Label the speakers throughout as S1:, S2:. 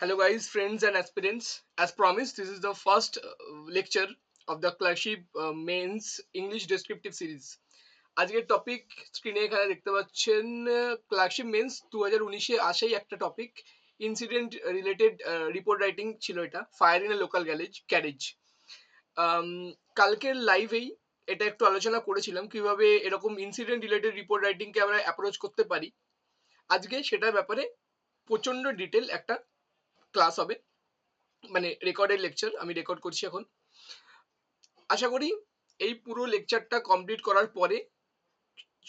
S1: Hello, guys, friends, and aspirants. As promised, this is the first lecture of the Clerkship Mains English Descriptive Series. আজকের topic স্ক্রিনে এখানে দেখতে পাচ্ছেন clerkship men's 2019-এ আসাই একটা topic incident related report writing ছিল। এটা fire in a local garage. কালকের লাইভেই এটা একটু আলোচনা করেছিলাম কিভাবে এরকম ইনসিডেন্ট রিলেটেড রিপোর্ট রাইটিংকে আমরা অ্যাপ্রোচ করতে পারি। আজকে সেটার ব্যাপারে প্রচন্ড ডিটেল একটা ক্লাস হবে, মানে রেকর্ডেড লেকচার আমি রেকর্ড করছি এখন। আশা করি এই পুরো লেকচারটা কমপ্লিট করার পরে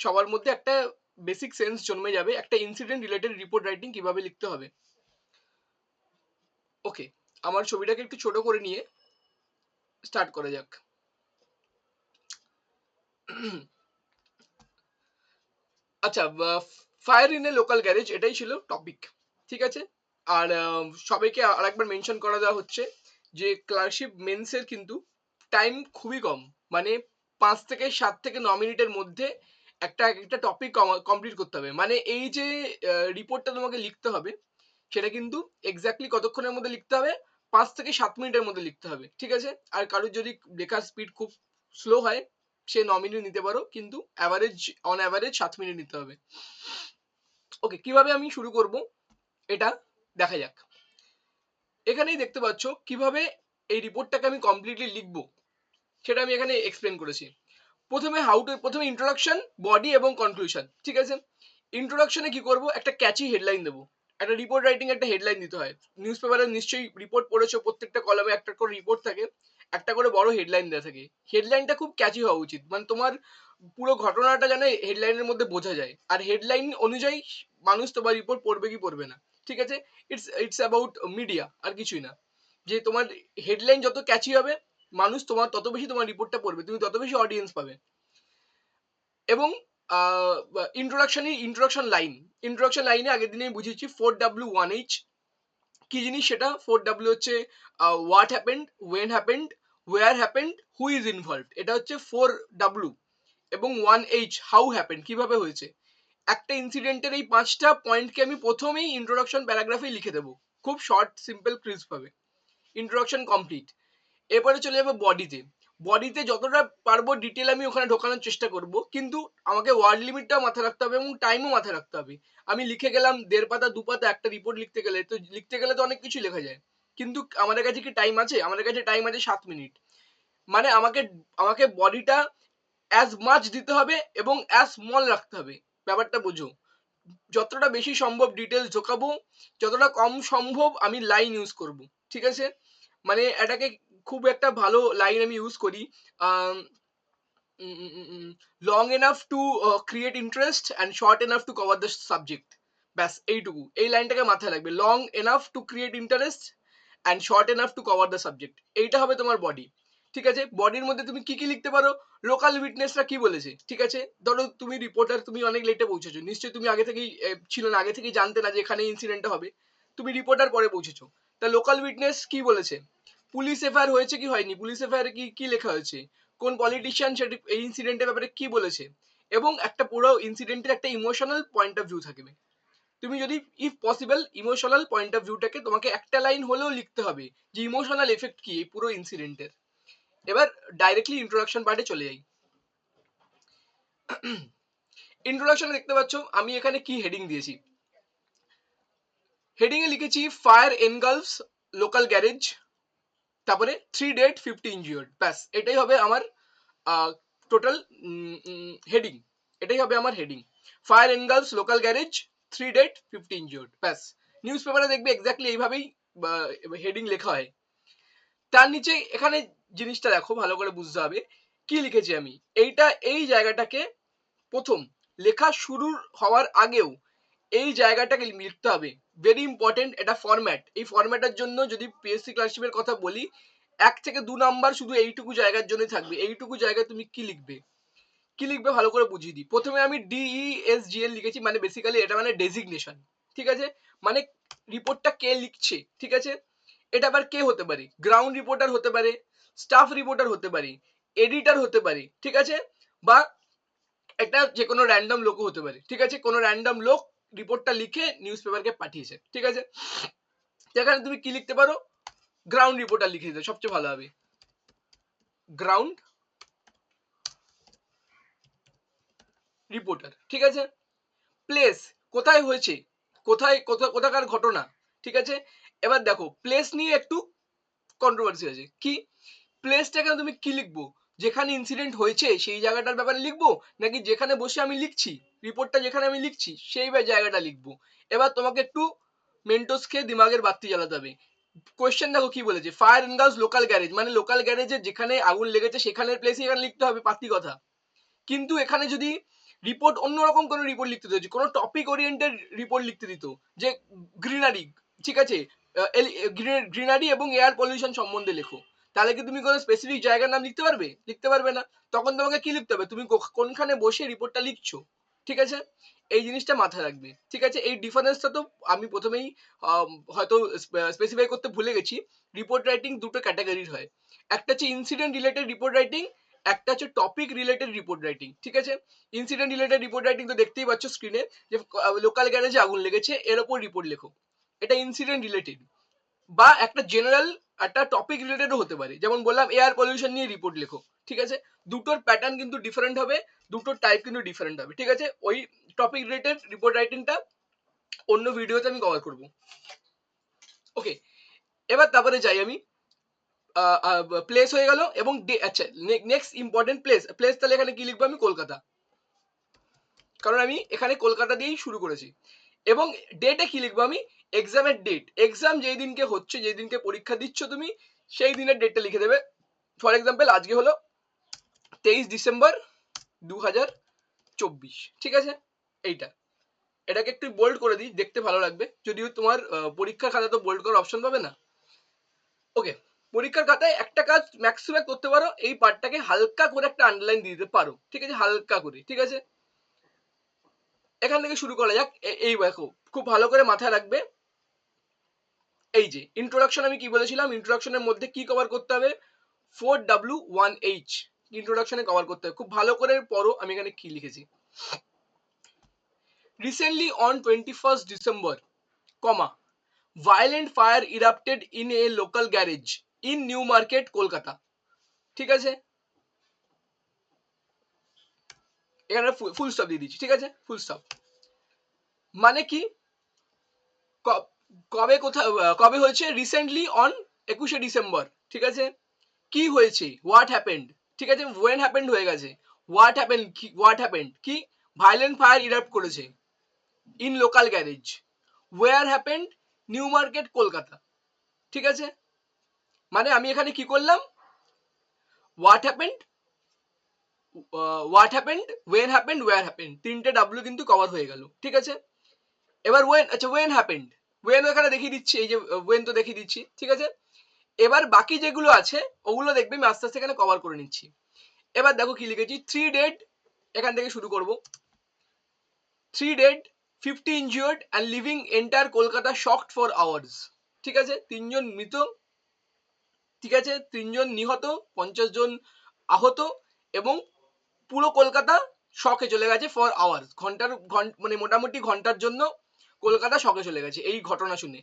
S1: সবার মধ্যে একটা বেসিক সেন্স জন্মে যাবে একটা ইনসিডেন্ট রিলেটেড রিপোর্ট রাইটিং কিভাবে লিখতে হবে। ওকে, আমার ছবিটাকে একটু ছোট করে নিয়ে স্টার্ট করা যাক। আচ্ছা, fire in a local garage এটাই ছিল টপিক, ঠিক আছে। আর সবাইকে আরেকবার মেনশন করে দেওয়া হচ্ছে যে ক্লার্কশিপ মেন্সের কিন্তু টাইম খুবই কম, মানে 5 থেকে 7 থেকে 9 মিনিটের মধ্যে একটা টপিক কমপ্লিট করতে হবে। মানে এই যে রিপোর্টটা তোমাকে লিখতে হবে সেটা কিন্তু এক্স্যাক্টলি কতক্ষণের মধ্যে লিখতে হবে, 5 থেকে 7 মিনিটের মধ্যে লিখতে হবে, ঠিক আছে। আর কারোর যদি লেখার স্পিড খুব স্লো হয় সে 9 মিনিট নিতে পারো, কিন্তু অন অ্যাভারেজ 7 মিনিট নিতে হবে। ওকে, কিভাবে আমি শুরু করব এটা দেখা যাক। এখানেই দেখতে পাচ্ছ কিভাবে এই রিপোর্টটাকে আমি কমপ্লিটলি লিখবো সেটা আমি এখানে এক্সপ্লেন করেছি। প্রথমে ইন্ট্রোডাকশন, বডি এবং কনক্লুশন, ঠিক আছে। ইন্ট্রোডাকশনে কি করব, একটা ক্যাচি হেডলাইন দেবো। একটা রিপোর্ট রাইটিং একটা হেডলাইন দিতে হয়। নিউজ পেপারে নিশ্চয়ই রিপোর্ট পড়েছো, প্রত্যেকটা কলামে একটা করে রিপোর্ট থাকে, একটা করে বড় হেডলাইন দেওয়া থাকে। হেডলাইনটা খুব ক্যাচি হওয়া উচিত, মানে তোমার পুরো ঘটনাটা যেন হেডলাইনের মধ্যে বোঝা যায়, আর হেডলাইন অনুযায়ী মানুষ তোমার রিপোর্ট পড়বে কি পড়বে না, ঠিক আছে। ইটস অ্যাবাউট মিডিয়া, আর কিছুই না। যে তোমার হেডলাইন যত ক্যাচি হবে মানুষ তোমার তত বেশি তোমার রিপোর্টটা পড়বে, তুমি তত বেশি অডিয়েন্স পাবে। এবং ইন্ট্রোডাকশন লাইনে আগের দিনে বুঝিয়েছি 4W1H কি জিনিস সেটা। 4W হচ্ছে what happened, when happened, where happened, who is involved, এটা হচ্ছে 4W। এবং 1H হাউ হ্যাপেন্ড, কিভাবে হয়েছে। একটা ইনসিডেন্টের এই 5টা পয়েন্টকে আমি প্রথমেই ইন্ট্রোডাকশন প্যারাগ্রাফে লিখে দেবো, খুব শর্ট সিম্পল ক্রিস্প ভাবে। Introduction complete. এরপরে চলে যাবো বডিতে। বডিতে যতটা পারবো ডিটেল আমি ওখানে ঢোকানোর চেষ্টা করব, কিন্তু আমাকে ওয়ার্ড লিমিটটাও মাথায় রাখতে হবে এবং টাইমও মাথায় রাখতে হবে। আমি লিখে গেলাম 1.5 পাতা 2 পাতা একটা রিপোর্ট লিখতে গেলে তো অনেক কিছু লেখা যায়, কিন্তু আমাদের কাছে কি টাইম আছে? আমাদের কাছে টাইম আছে 7 মিনিট। মানে আমাকে আমাকে বডিটা অ্যাজ মাচ দিতে হবে এবং অ্যাজ স্মল রাখতে হবে। ব্যাপারটা বোঝো। যতটা বেশি সম্ভব ডিটেলস ঢোকাবো, যতটা কম সম্ভব আমি লাইন ইউজ করব, ঠিক আছে। মানে এটাকে খুব একটা ভালো লাইন আমি ইউজ করি, long enough to create interest and short enough to cover the subject. ব্যাস এইটুকু, এই লাইনটাকে মাথায় রাখবে, long enough to create interest and short enough to cover the subject. এইটা হবে তোমার বডি, ঠিক আছে। বডির মধ্যে তুমি কি কি লিখতে পারো, লোকাল উইটনেসরা কি বলেছে, ঠিক আছে। ধরো তুমি রিপোর্টার, তুমি অনেক লেটে পৌঁছেছো, নিশ্চয়ই তুমি আগে থেকেই ছিল না, আগে থেকেই জানতে না যে এখানে ইনসিডেন্টটা হবে, তুমি রিপোর্টার পরে পৌঁছেছো। তা লোকাল উইটনেস কি বলেছে, পুলিশ এফআইআর হয়েছে কি হয়নি, পুলিশ এফআইআর কি কি লেখা হয়েছে, কোন পলিটিশিয়ান সেটি এই ইনসিডেন্টের ব্যাপারে কি বলেছে, এবং একটা পুরো ইনসিডেন্টের একটা ইমোশনাল পয়েন্ট অফ ভিউ থাকবে। তুমি যদি if possible emotional point of ভিউটাকে তোমাকে একটা লাইন হলেও লিখতে হবে, যে ইমোশনাল এফেক্ট কি এই পুরো ইনসিডেন্টের। এবার ডাইরেক্টলি ইন্ট্রোডাকশন পার্টে চলে যাই। ইন্ট্রোডাকশনে দেখতে পাচ্ছ আমি এখানে কি হেডিং দিয়েছি। হেডিং এ লিখেছি ফায়ার এনগালফস লোকাল গ্যারেজ, তারপরে 3 ডেড 50 ইনজিওর্ড। ব্যাস এটাই হবে আমার টোটাল হেডিং। এটাই হবে আমার heading, fire engulfs local garage, 3 dead 50 injured. ব্যাস নিউজ পেপারে দেখবে এক্স্যাক্টলি এইভাবেই হেডিং লেখা হয়। তার নিচে এখানে জিনিসটা দেখো, ভালো করে বুঝতে হবে কি লিখেছি আমি। এই জায়গাটাকে প্রথম লেখা শুরু হওয়ার আগেও এই জায়গাটাকে লিখতে হবে, ভেরি ইম্পর্টেন্ট। এটা ফরম্যাট, এই ফরম্যাটের জন্য যদি পিএসসি ক্লার্কশিপের কথা বলি 1 থেকে 2 নাম্বার শুধু এইটুকু জায়গার জন্য থাকবে। এইটুকু জায়গায় তুমি কি লিখবে, কি লিখবে ভালো করে বুঝিয়ে দিই। প্রথমে আমি DESGN লিখেছি, মানে বেসিক্যালি এটা মানে ডেজিগনেশন, ঠিক আছে। মানে রিপোর্টটা কে লিখছে, ঠিক আছে। এটা আবার কে হতে পারে, গ্রাউন্ড রিপোর্টার হতে পারে, স্টাফ রিপোর্টার হতে পারে, এডিটার হতে পারে, ঠিক আছে। বা একটা যে কোনো র্যান্ডম লোকও হতে পারে, ঠিক আছে। কোনো র্যান্ডম লোক রিপোর্টটা লিখে নিউজ পেপারকে পাঠিয়েছে, ঠিক আছে। যেখানে তুমি কি লিখতে পারো, গ্রাউন্ড রিপোর্টার লিখে দিতে সবচেয়ে ভালো হবে, গ্রাউন্ড রিপোর্টার। ঠিক আছে, প্লেস কোথায় হয়েছে, কোথাকার ঘটনা। ঠিক আছে, এবার দেখো প্লেস নিয়ে একটু কন্ট্রোভার্সি আছে। কি প্লেসটাকে তুমি কি লিখবো, যেখানে ইনসিডেন্ট হয়েছে সেই জায়গাটার ব্যাপারে লিখবো, নাকি যেখানে বসে আমি লিখছি রিপোর্টটা, যেখানে আমি লিখছি সেই জায়গাটা লিখবো। এবার তোমাকে একটু মেন্টোস খেয়ে দিমাগের বাতি জ্বালাতে হবে। কোয়েশ্চেন দেখো কি বলেছে, ফায়ার এনগাউজ লোকাল গ্যারেজ, মানে লোকাল গ্যারেজে যেখানে আগুন লেগেছে সেখানের প্লেসে এখানে লিখতে হবে, পাতি কথা। কিন্তু এখানে যদি রিপোর্ট অন্যরকম কোনো রিপোর্ট লিখতে দিত, কোনো টপিক ওরিয়েন্টেড রিপোর্ট লিখতে দিত, যে গ্রিনারি, ঠিক আছে, গ্রিনারি এবং এয়ার পলিউশন সম্বন্ধে লেখো, তাহলে কি তুমি কোনো স্পেসিফিক জায়গার নাম লিখতে পারবে? লিখতে পারবে না। তখন তোমাকে কি লিখতে হবে, তুমি কোনখানে বসে রিপোর্টটা লিখছো। ঠিক আছে, এই জিনিসটা মাথায় রাখবে। ঠিক আছে, এই ডিফারেন্সটা তো আমি প্রথমেই হয়তো স্পেসিফাই করতে ভুলে গেছি। রিপোর্ট রাইটিং দুটো ক্যাটাগরির হয়, একটা হচ্ছে ইনসিডেন্ট রিলেটেড রিপোর্ট রাইটিং, একটা হচ্ছে টপিক রিলেটেড রিপোর্ট রাইটিং। ঠিক আছে, ইনসিডেন্ট রিলেটেড রিপোর্ট রাইটিং তো দেখতেই পাচ্ছ স্ক্রিনে, যে লোকাল গ্যারেজে আগুন লেগেছে এর ওপর রিপোর্ট লেখো, এটা ইনসিডেন্ট রিলেটেড। বা একটা জেনারেল একটা টপিক রিলেটেডও হতে পারে, যেমন বললাম এয়ার পলিউশন নিয়ে রিপোর্ট লেখো। ঠিক আছে, দুটোর প্যাটার্ন কিন্তু ডিফারেন্ট হবে, দুটোর টাইপ কিন্তু ডিফারেন্ট হবে। ঠিক আছে, ওই টপিক রিলেটেড রিপোর্ট রাইটিংটা অন্য ভিডিওতে আমি কভার করব। ওকে, এবার তারপরে যাই আমি, প্লেস হয়ে গেল এবং আচ্ছা নেক্সট ইম্পর্টেন্ট প্লেস তাহলে এখানে কি লিখবো আমি, কলকাতা, কারণ আমি এখানে কলকাতা দিয়েই শুরু করেছি। এবং ডেটে কি লিখবো আমি, এক্সামের ডেট, এক্সাম যেই দিনকে হচ্ছে, যেই দিনকে পরীক্ষা দিচ্ছ তুমি সেই দিনের ডেটটা লিখে দেবে। ফর এক্সাম্পল আজকে হলো 23 ডিসেম্বর 2024। ঠিক আছে, এইটা, এটাকে একটু বোল্ড করে দিই, দেখতে ভালো লাগবে, যদিও তোমার পরীক্ষার খাতা তো বোল্ড করার অপশন পাবে না। ওকে, পরীক্ষার খাতায় একটা কাজ ম্যাক্সিমাম করতে পারো, এই পার্টটাকে হালকা করে একটা আন্ডারলাইন দিয়ে দিতে পারো। ঠিক আছে, হালকা করে। ঠিক আছে, এখান থেকে শুরু করা যাক। এই দেখো খুব ভালো করে মাথায় রাখবে, এই যে ইন্ট্রোডাকশন আমি কি বলেছিলাম, ইন্ট্রোডাকশনের মধ্যে কি কভার করতে হবে, 4W1H ইন্ট্রোডাকশনে কভার করতে হবে, খুব ভালো করে পড়ো। আমি এখানে কি লিখেছি, recently on 21 December, comma, violent fire erupted in a local garage in new market Kolkata. ঠিক আছে, এখানে ফুল স্টপ দিয়ে দিচ্ছি। ঠিক আছে, ফুল স্টপ মানে কি, কবে কোথায় কবে হয়েছে, রিসেন্টলি অন 21 ডিসেম্বর। ঠিক আছে, কি হয়েছে, হোয়াট হ্যাপেন্ড। ঠিক আছে, ওয়েন হ্যাপেন্ড হয়ে গেছে, হোয়াট হ্যাপেন্ড কি, হোয়াট হ্যাপেন্ড কি, ভায়োলেন্ট ফায়ার ইরাপ্ট করেছে in local garage, where happened new market Kolkata. ঠিক আছে, মানে আমি এখানে কি করলাম, what happened, what happened, when happened, where happened, তিনটে ডাব্লিউ কিন্তু কভার হয়ে গেল। ঠিক আছে, এবার ওয়েন, আচ্ছা ওয়েন হ্যাপেন্ড, ওয়েন এখানে দেখিয়ে দিচ্ছি, এই যে ওয়েন তো দেখিয়ে দিচ্ছি। ঠিক আছে, এবার বাকি যেগুলো আছে ওগুলো দেখবে আমি আস্তে আস্তে এখানে কভার করে নিচ্ছি। এবার দেখো কি লিখেছি, 3 ডেড, এখান থেকে শুরু করব, 3 dead, 50 injured and living enter Kolkata shocked for hours. ঠিক আছে, 3 জন মৃত, ঠিক আছে, 3 জন নিহত, 50 জন আহত, এবং পুরো কলকাতা শকে চলে গেছে ফর আওয়ার্স, মানে মোটামুটি ঘন্টার জন্য কলকাতা শকে চলে গেছে এই ঘটনা শুনে।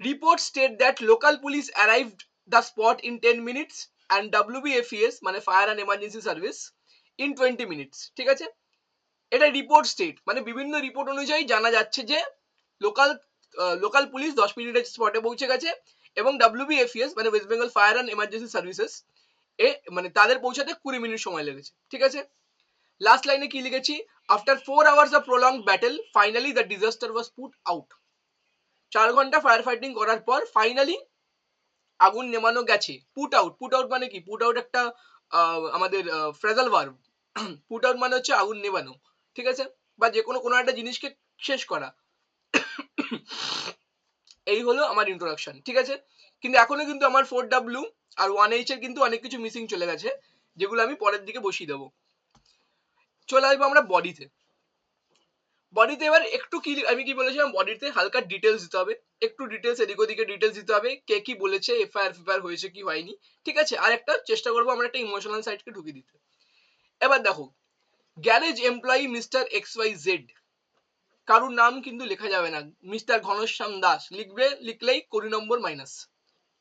S1: Report state that local police arrived the spot in 10 minutes and WBFES মানে fire and emergency service in 20 minutes. ঠিক আছে, এটা রিপোর্ট স্টেট, মানে বিভিন্ন রিপোর্ট অনুযায়ী জানা যাচ্ছে যে লোকাল লোকাল পুলিশ 10 মিনিটে স্পটে পৌঁছে গেছে, এবং WBFES মানে West Bengal fire and emergency services মানে তাদের পৌঁছাতে 20 মিনিট সময় লেগেছে। ঠিক আছে, লাস্ট লাইনে কি লিখেছি, after 4 hours of prolonged battle finally the disaster was put out. 4 ঘন্টা ফায়ার ফাইটিং করার পর ফাইনালি আগুন নেমানো গেছে। পুট আউট, পুট আউট মানে কি, পুট আউট একটা আমাদের ফ্রেজাল ভার্ব। পুট আউট মানে হচ্ছে আগুন নেভানো। ঠিক আছে, বা যে কোনো একটা জিনিসকে শেষ করা। এই হলো আমার ইন্ট্রোডাকশন। ঠিক আছে, কিন্তু এখনো কিন্তু আমার 4W আর 1H এর কিন্তু অনেক কিছু মিসিং চলে গেছে, যেগুলো আমি পরের দিকে বসিয়ে দেবো। চলে আসবো আমরা বডিতে। বডিতে এবার একটু কি আমি কি বলেছিলাম, বডিতে হালকা ডিটেলস দিতে হবে, একটু ডিটেলস এদিক ওদিকে ডিটেলস দিতে হবে, কে কি বলেছে, এফআইআর হয়েছে কি হয়নি। ঠিক আছে, আর একটা চেষ্টা করবো আমরা একটা ইমোশনাল সাইডকে ঢুকিয়ে দিতে। এবার দেখো, গ্যারেজ এমপ্লয়ি মিস্টার XYZ কারুর নাম কিন্তু লেখা যাবে না। মিস্টার ঘনশ্যাম দাস লিখবে, লিখলেই 20 নম্বর মাইনাস।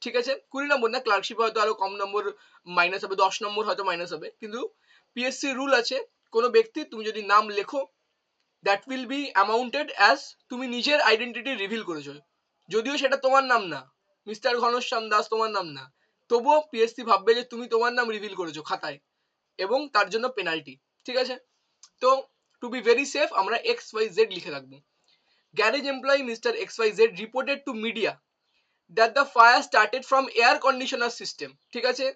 S1: ঠিক আছে, 20 নম্বর না, ক্লার্কশিপ হয়তো আরো কম নম্বর মাইনাস হবে, 10 নম্বর হয়তো মাইনাস হবে, কিন্তু পিএসসি রুল আছে কোনো ব্যক্তি তুমি যদি নাম লেখো দ্যাট উইল বি অ্যামাউন্টেড অ্যাজ তুমি নিজের আইডেন্টিটি রিভিল করেছো, যদিও সেটা তোমার নাম না, মিস্টার ঘনশ্যাম দাস তোমার নাম না, তবুও পিএসসি ভাববে যে তুমি তোমার নাম রিভিল করেছো খাতায়, এবং তার জন্য পেনাল্টি। ঠিক আছে, তো টু বি ভেরি সেফ আমরা XYZ লিখে রাখবো। Garage employee mister XYZ reported to media that the fire started from air conditioner system. ঠিক আছে,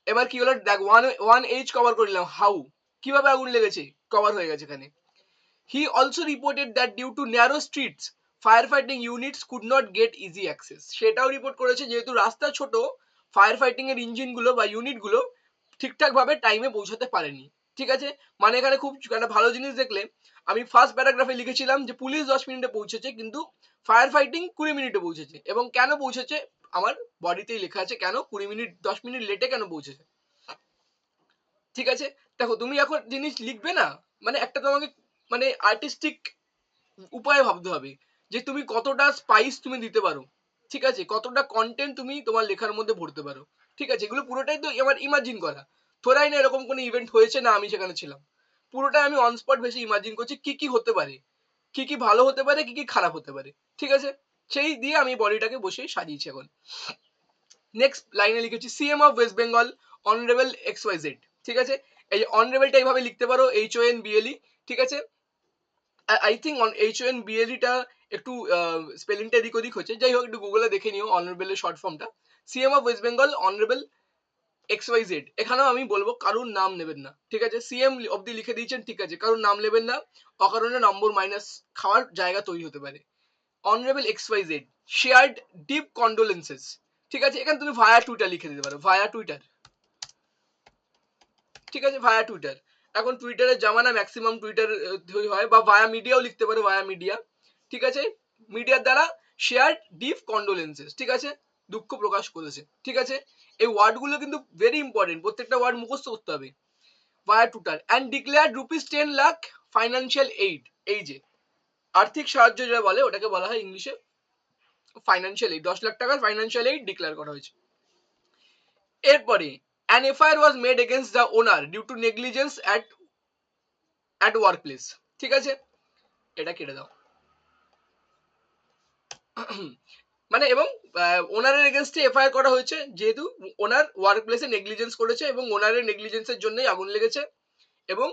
S1: এবার কি হলো দেখ, ওয়ান এইচ কভার করে নিলাম, হাউ কিভাবে আগুন লেগেছে কভার হয়ে গেছে এখানে। He also reported that due to narrow streets, firefighting units could not get easy access. সেটাও রিপোর্ট করেছে যেহেতু রাস্তা ছোট, ফায়ার ফাইটিং এর ইঞ্জিন গুলো বা ইউনিট গুলো ঠিকঠাক ভাবে টাইমে পৌঁছাতে পারেনি। ঠিক আছে, মানে এখানে খুব একটা ভালো জিনিস দেখলে, আমি ফার্স্ট প্যারাগ্রাফে লিখেছিলাম যে পুলিশ 10 মিনিটে পৌঁছেছে, কিন্তু ফায়ার ফাইটিং 20 মিনিটে পৌঁছেছে, এবং কেন পৌঁছেছে আমার বডিতেই লেখা আছে, কেন 20 মিনিট 10 মিনিট লেটে কেন পৌঁছেছে। ঠিক আছে, দেখো তুমি এখন জিনিস লিখবে না, মানে একটা তোমাকে মানে আর্টিস্টিক উপায়ে ভাবতে হবে যে তুমি কতটা স্পাইস তুমি দিতে পারো। ঠিক আছে, কতটা কন্টেন্ট তুমি তোমার লেখার মধ্যে ভরতে পারো। ঠিক আছে, এগুলো পুরোটাই তো আমার ইমাজিন করা, থোড়াই না এরকম কোনো ইভেন্ট হয়েছে না আমি সেখানে ছিলাম, পুরোটাই আমি অন স্পট বেশি ইমাজিন করছি কি কি হতে পারে, কি কি ভালো হতে পারে, কি কি খারাপ হতে পারে। ঠিক আছে, সেই দিয়ে আমি বডিটাকে বসে সাজিয়েছি। এখন নেক্সট লাইনে লিখেছি CM of West Bengal honourable XYZ। ঠিক আছে, এই যে অনারেবলটা এইভাবে লিখতে পারো, HONBLE। ঠিক আছে, আই থিঙ্ক HONBLE টা একটু স্পেলিংটা এদিক ওদিক হচ্ছে, যাই হোক একটু গুগলে দেখে নিও অনারেবলের শর্ট ফর্মটা। CM of West Bengal honourable XYZ, এখানেও আমি বলবো কারুর নাম নেবেন না। ঠিক আছে, সিএম অব্দি লিখে দিয়েছেন, ঠিক আছে, কারুর নাম নেবেন না, অকারণে নম্বর মাইনাস খাওয়ার জায়গা তৈরি হতে পারে। Honourable XYZ shared deep condolences. ঠিক আছে, এখানে তুমি ভায়া টুইটার লিখে দিতে পারো, ভায়া টুইটার। ঠিক আছে, ভায়া টুইটার, এখন টুইটারের জামানা, ম্যাক্সিমাম টুইটার হয়, বা ভায়া মিডিয়াও লিখতে পারো, ভায়া মিডিয়া। ঠিক আছে, মিডিয়ার দ্বারা শেয়ার ডিপ কন্ডোলেন্সেস। ঠিক আছে, দুঃখ প্রকাশ করেছে। ঠিক আছে, এই ওয়ার্ডগুলো কিন্তু ভেরি ইম্পর্টেন্ট, প্রত্যেকটা ওয়ার্ড মুখস্থ করতে হবে। Via Twitter and declare ₹10 lakh financial aid, এই যে আর্থিক সাহায্য যেটা বলে ওটাকে বলা হয় ইংলিশে ফাইন্যান্সিয়াল এইড, 10 লাখ টাকার ফাইন্যান্সিয়াল এইড ডিক্লেয়ার করা হয়েছে। এরপরে an FIR was made against the owner due to negligence at workplace। ঠিক আছে, এটা কেটে দাও। মানে এবং ওনারের এগেনস্টে এফআইআর করা হয়েছে যেহেতু ওনার ওয়ার্ক প্লেসে নেগলিজেন্স করেছে, এবং ওনারের নেগলিজেন্সের জন্যই আগুন লেগেছে, এবং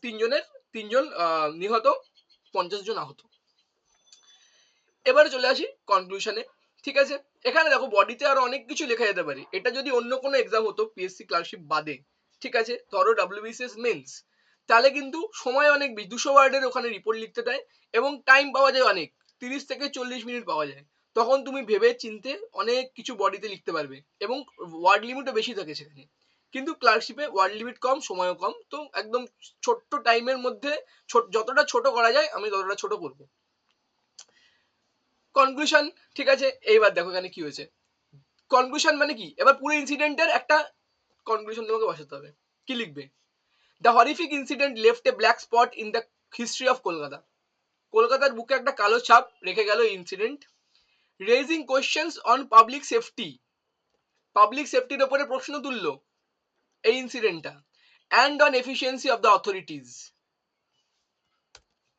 S1: তিনজন নিহত, 50 জন আহত। এবারে চলে আসি কনক্লুশনে। ঠিক আছে, এখানে দেখো বডিতে আরো অনেক কিছু লেখা যেতে পারে, এটা যদি অন্য কোনো এক্সাম হতো পিএসসি ক্লার্কশিপ বাদে, ঠিক আছে, ধরো WBCS মেন্স, তাহলে কিন্তু সময় অনেক বেশি, 200 ওয়ার্ডের ওখানে রিপোর্ট লিখতে দেয়, এবং টাইম পাওয়া যায় অনেক, 30 থেকে 40 মিনিট পাওয়া যায়, তখন তুমি ভেবে চিনতে অনেক কিছু বডিতে লিখতে পারবে, এবং ওয়ার্ড লিমিটও বেশি থাকে সেখানে। কিন্তু ক্লার্কশিপে ওয়ার্ড লিমিট কম, সময়ও কম, তো একদম ছোট্ট টাইমের মধ্যে যতটা ছোট করা যায় আমি ততটা ছোট করবো। কনক্লুশন, ঠিক আছে, এইবার দেখো এখানে কি হয়েছে। কনক্লুশন মানে কি, এবার পুরো ইনসিডেন্টের একটা কনক্লুশন তোমাকে বসাতে হবে। কি লিখবে? The horrific incident left a black spot in the history of Kolkata. কলকাতার বুকে একটা কালো ছাপ রেখে গেল এই incident. Raising questions on public safety, public সেফটির উপরে প্রশ্ন তুললো এই ইনসিডেন্টটা। And on efficiency of the authorities,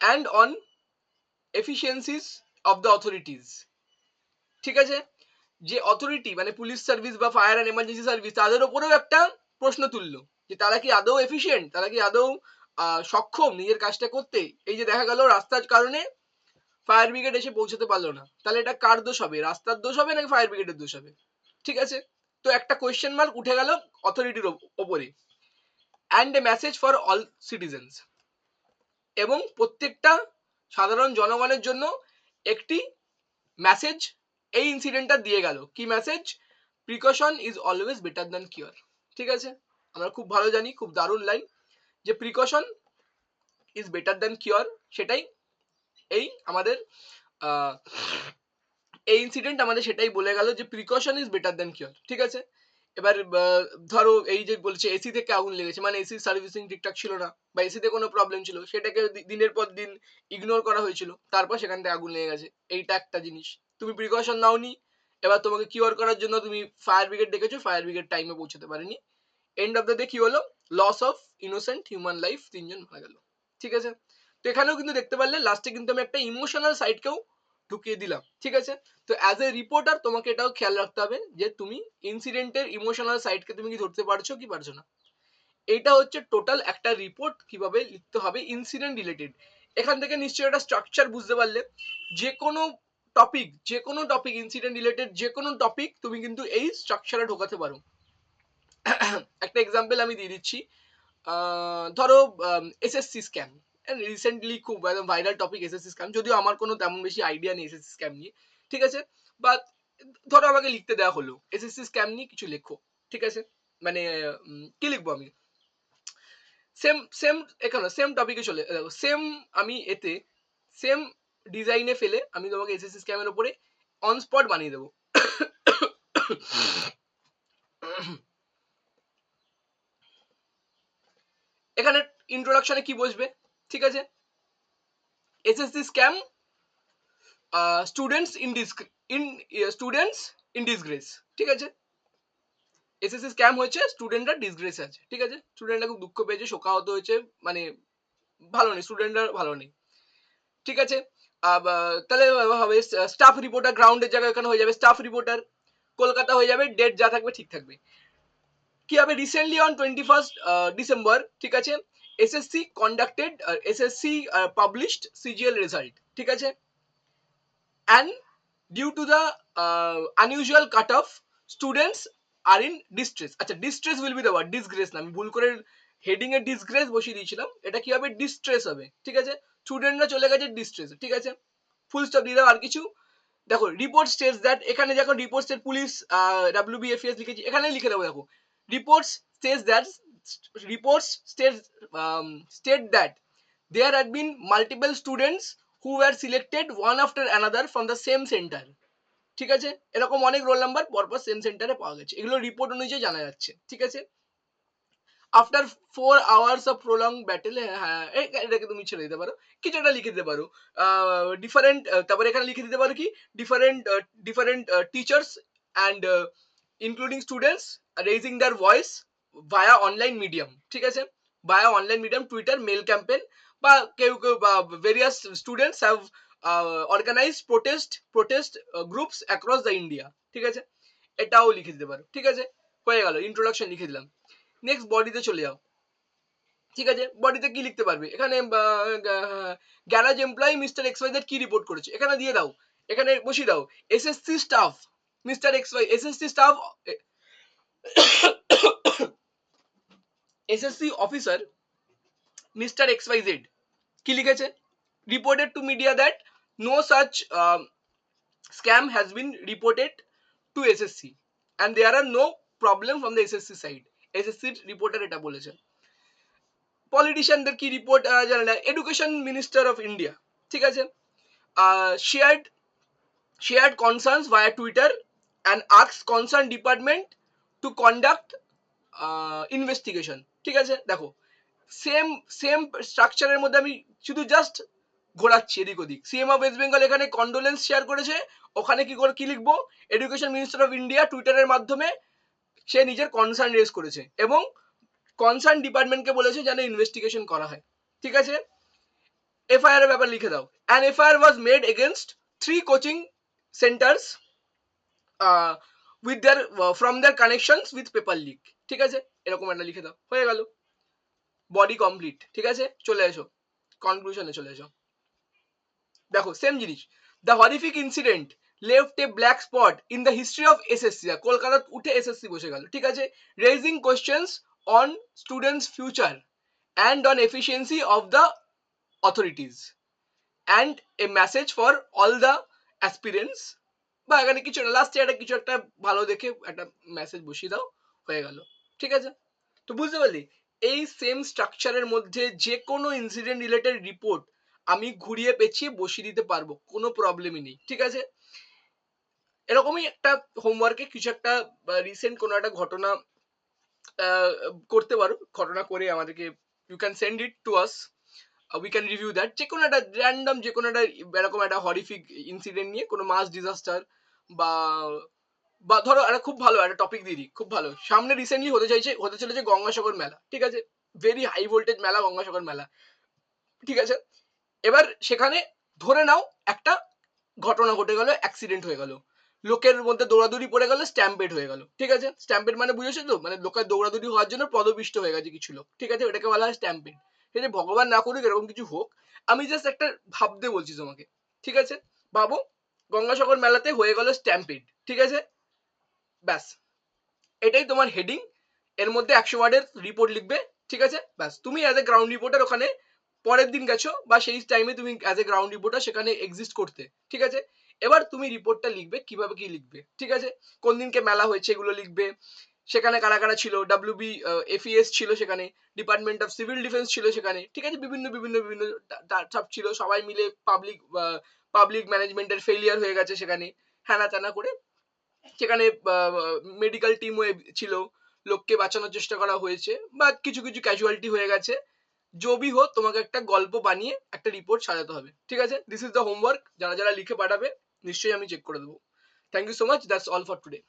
S1: and on efficiencies of the authorities. ঠিক আছে, যে অথরিটি মানে পুলিশ সার্ভিস বা ফায়ার অ্যান্ড এমার্জেন্সি সার্ভিস, তাদের উপরেও একটা প্রশ্ন তুললো যে তারা কি আদৌ এফিসিয়েন্ট, তারা কি আদৌ সক্ষম নিজের কাজটা করতে। এই যে দেখা গেল রাস্তার কারণে ফায়ার ব্রিগেড এসে পৌঁছতে পারলো না, তাহলে এটা কার দোষ হবে, রাস্তার দোষ হবে নাকি ফায়ার ব্রিগেডের দোষ হবে? ঠিক আছে, তো একটা কোয়েশ্চেন মার্ক উঠে গেল অথরিটির ওপরে। And a message for all citizens, এবং প্রত্যেকটা সাধারণ জনগণের জন্য একটি মেসেজ এই ইনসিডেন্টটা দিয়ে গেল। কি message? Precaution is always better than cure. ঠিক আছে, আমরা খুব ভালো জানি, খুব দারুণ লাইন, যে precaution is better than cure, সেটাই এই আমাদের এই ইনসিডেন্ট আমাদের সেটাই বলে গেল যে precaution is better than cure. ঠিক আছে, এবার ধরো এই যে বলছে এসি থেকে আগুন লেগেছে, মানে এসির সার্ভিসিং ঠিকঠাক ছিল না বা এসিতে কোনো প্রবলেম ছিল, সেটাকে দিনের পর দিন ইগনোর করা হয়েছিল, তারপর সেখান থেকে আগুন লেগে গেছে। এইটা একটা জিনিস, তুমি প্রিকশন নাওনি, এবার তোমাকে কিওর করার জন্য তুমি ফায়ার ব্রিগেড ডেকেছো, ফায়ার ব্রিগেড টাইমে পৌঁছতে পারেনি, এন্ড অফ দ্য ডে কি হলো, loss of innocent human life, 3 জন মারা গেল। ঠিক আছে, তো এখানেও কিন্তু দেখতে পারলে লাস্টে কিন্তু আমি একটা ইমোশনাল সাইডকেও ঢুকিয়ে দিলাম। ঠিক আছে, তো অ্যাজ এ রিপোর্টার তোমাকে এটাও খেয়াল রাখতে হবে যে তুমি ইনসিডেন্টের ইমোশনাল সাইডকে তুমি কি ধরতে পারছো কি পারছো না। এটা হচ্ছে টোটাল একটা রিপোর্ট কিভাবে লিখতে হবে ইনসিডেন্ট রিলেটেড। এখান থেকে নিশ্চয়ই একটা স্ট্রাকচার বুঝতে পারলে, যে কোনো টপিক ইনসিডেন্ট রিলেটেড যে কোনো টপিক তুমি কিন্তু এই স্ট্রাকচারে ঢোকাতে পারো। একটা এক্সাম্পল আমি দিয়ে দিচ্ছি, ধরো এসএসসি স্ক্যাম, রিসেন্টলি খুব ভাইরাল টপিক এসএসসি স্ক্যাম, যদিও আমার কোনো তেমন বেশি আইডিয়া নেই এসএসসি স্ক্যাম নিয়ে। ঠিক আছে, বাট ধরো আমাকে লিখতে দেওয়া হলো এসএসসি স্ক্যাম নিয়ে কিছু লেখো। ঠিক আছে, মানে কি লিখবো আমি, সেম সেম এখানে সেম টপিকে চলে সেম, আমি এতে সেম ডিজাইনে ফেলে আমি তোমাকে এসএসসি স্ক্যামের উপরে অন স্পট বানিয়ে দেবো। এখানে ইন্ট্রোডাকশনে কি বসবে, ঠিক আছে, SSC scam, students in disgrace. ঠিক আছে, এসএসসি স্ক্যাম হয়েছে, স্টুডেন্টরা ডিসগ্রেস আছে। ঠিক আছে, স্টুডেন্টরা খুব দুঃখ পেয়েছে, শোকাহত হয়েছে, মানে ভালো নেই, স্টুডেন্টরা ভালো নেই। ঠিক আছে, তাহলে হবে স্টাফ রিপোর্টার, গ্রাউন্ডের জায়গায় এখানে হয়ে যাবে স্টাফ রিপোর্টার, কলকাতা হয়ে যাবে, ডেট যা থাকবে ঠিক থাকবে। কি হবে, রিসেন্টলি অন 21st ডিসেম্বর, ঠিক আছে, SSC conducted, SSC published CGL result. ঠিক আছে, and due to the unusual cutoff students are in distress। আচ্ছা, distress will be the word, disgrace না, আমি ভুল করে হেডিং এ ডিসগ্রেস বসিয়ে দিয়েছিলাম, এটা কি হবে, ডিস্ট্রেস হবে। ঠিক আছে, স্টুডেন্টরা চলে গেছে ডিস্ট্রেস। ঠিক আছে, ফুল স্টপ দিয়ে দাও, আর কিছু দেখো, রিপোর্ট স্টেটস দ্যাট, এখানে দেখো রিপোর্ট স্টেট পুলিশ WBFS লিখেছি, এখানে লিখে দেবো, দেখো reports states that, reports state that there had been multiple students who were selected one after another from the same center। ঠিক আছে, এরকম অনেক রোল নাম্বার পরপর সেম সেন্টারে পাওয়া গেছে, এগুলো রিপোর্ট অনুযায়ী জানা যাচ্ছে। ঠিক আছে, after 4 hours of prolong battle, হ্যাঁ এটাকে তুমি ছেড়ে দিতে পারো, কিছু একটা লিখে দিতে পারো, ডিফারেন্ট, তারপরে এখানে লিখে দিতে পারো কি, different different teachers and including students raising their voice via online medium. ঠিক আছে, via online medium, Twitter, mail campaign, বা কেউ কেউ বা various students have organise protest groups across the India. ঠিক আছে, এটাও লিখে দিতে পারো। ঠিক আছে, হয়ে গেল, ইন্ট্রোডাকশন লিখে দিলাম। নেক্সট বডিতে চলে যাও। ঠিক আছে, বডিতে কি লিখতে পারবে, এখানে গ্যারাজ এমপ্লয়ি মিস্টার এক্সওয়াইজেড কি রিপোর্ট করেছে, এখানে দিয়ে দাও, এখানে বসিয়ে দাও SSC staff mister XY, SSC staff, SSC officer mister XYZ কি লিখেছে, reported to media that no such scam has been reported to SSC and there are no problem from the SSC side। SSC reporter এটা বলেছে। পলিটিশিয়ানদের কি report জানে না, education minister of India, ঠিক আছে, shared concerns via Twitter and asked concerned department to conduct investigation। ঠিক আছে, দেখো সেম সেম স্ট্রাকচারের মধ্যে আমি শুধু জাস্ট ঘোরাচ্ছি এদিক ওদিক। সিএম অফ ওয়েস্ট বেঙ্গল এখানে কন্ডোলেন্স শেয়ার করেছে, ওখানে কি করে কি লিখবো, এডুকেশন মিনিস্টার অফ ইন্ডিয়া টুইটারের মাধ্যমে সে নিজের কনসার্ন রেজ করেছে এবং কনসার্ন ডিপার্টমেন্টকে বলেছে যেন ইনভেস্টিগেশন করা হয়। ঠিক আছে, এফআইআর এর ব্যাপার লিখে দাও, an FIR was made against 3 coaching centres with their from their connections with paper leak. ঠিক আছে, এরকম একটা লিখে দাও, হয়ে গেল, বডি কমপ্লিট। ঠিক আছে, চলে এসো কনক্লুশনে চলে এসো। দেখো সেম জিনিস, the horrific incident left a black spot in the history of SSC, Kolkata উঠে এসএসসি বসে গেল। ঠিক আছে, raising questions on students future and on efficiency of the authorities and a message for all the aspirants, বা এখানে কিছু না, লাস্টে একটা কিছু একটা ভালো দেখে একটা মেসেজ বসিয়ে দাও, হয়ে গেল। ঠিক আছে, তো বুঝতে পারলি, এই সেম স্ট্রাকচারের মধ্যে যে কোনো ইনসিডেন্ট রিলেটেড রিপোর্ট আমি ঘুরিয়ে পেঁচিয়ে বসিয়ে দিতে পারবো, কোনো প্রবলেমই নেই। ঠিক আছে, এরকমই একটা হোমওয়ার্কে কিছু একটা রিসেন্ট কোনো একটা ঘটনা করতে পারো, ঘটনা করে আমাদেরকে you can send it to us, we can review that. যে কোনো একটা র্যান্ডম, যে কোনো একটা এরকম একটা হরিফিক ইনসিডেন্ট নিয়ে, কোনো মাস ডিজাস্টার বা বা ধরো একটা খুব ভালো একটা টপিক দিয়ে দিই, খুব ভালো, সামনে রিসেন্টলি হতে চলেছে গঙ্গাসাগর মেলা, ঠিক আছে, ভেরি হাই ভোল্টেজ মেলা, গঙ্গাসাগর মেলা, ঠিক আছে। এবার সেখানে ধরে নাও একটা ঘটনা ঘটে গেল, অ্যাক্সিডেন্ট হয়ে গেল, লোকের মধ্যে দৌড়াদৌড়ি পড়ে গেল, স্ট্যাম্পেড হয়ে গেল, ঠিক আছে। স্ট্যাম্পেড মানে বুঝেছো তো, মানে লোকের দৌড়াদৌড়ি হওয়ার জন্য পদপিষ্ট হয়ে গেছে কিছু লোক, ঠিক আছে, ওটাকে বলা হয় স্ট্যাম্পেড। ঠিক আছে, ভগবান না করুক এরকম কিছু হোক, আমি জাস্ট একটা ভাবতে বলছি তোমাকে, ঠিক আছে। ভাবো গঙ্গাসাগর মেলাতে হয়ে গেল স্ট্যাম্পেড, ঠিক আছে, ব্যাস, এটাই তোমার হেডিং। এর মধ্যে 100 ওয়ার্ডের রিপোর্ট লিখবে, ঠিক আছে, ব্যাস। তুমি অ্যাজ এ গ্রাউন্ড রিপোর্টার ওখানে পরের দিন গেছো বা সেই টাইমে তুমি অ্যাজ এ গ্রাউন্ড রিপোর্টার সেখানে এক্সিস্ট করতে, ঠিক আছে। এবার তুমি রিপোর্টটা লিখবে, কিভাবে কি লিখবে, ঠিক আছে। কোন দিনকে মেলা হয়েছে এগুলো লিখবে, সেখানে কারা কারা ছিল, ডাব্লিউবি এফইএস ছিল সেখানে, ডিপার্টমেন্ট অফ সিভিল ডিফেন্স ছিল সেখানে, ঠিক আছে, বিভিন্ন বিভিন্ন বিভিন্ন সব ছিল, সবাই মিলে পাবলিক ম্যানেজমেন্টের ফেলিয়ার হয়ে গেছে সেখানে, হ্যানা ত্যানা করে সেখানে মেডিকেল টিম ছিল, লোককে বাঁচানোর চেষ্টা করা হয়েছে বা কিছু কিছু ক্যাজুয়ালিটি হয়ে গেছে। জবি হোক, তোমাকে একটা গল্প বানিয়ে একটা রিপোর্ট সাজাতে হবে, ঠিক আছে। দিস ইজ দ্য হোমওয়ার্ক, যারা যারা লিখে পাঠাবে নিশ্চয়ই আমি চেক করে দেবো। Thank you so much, that's all for today.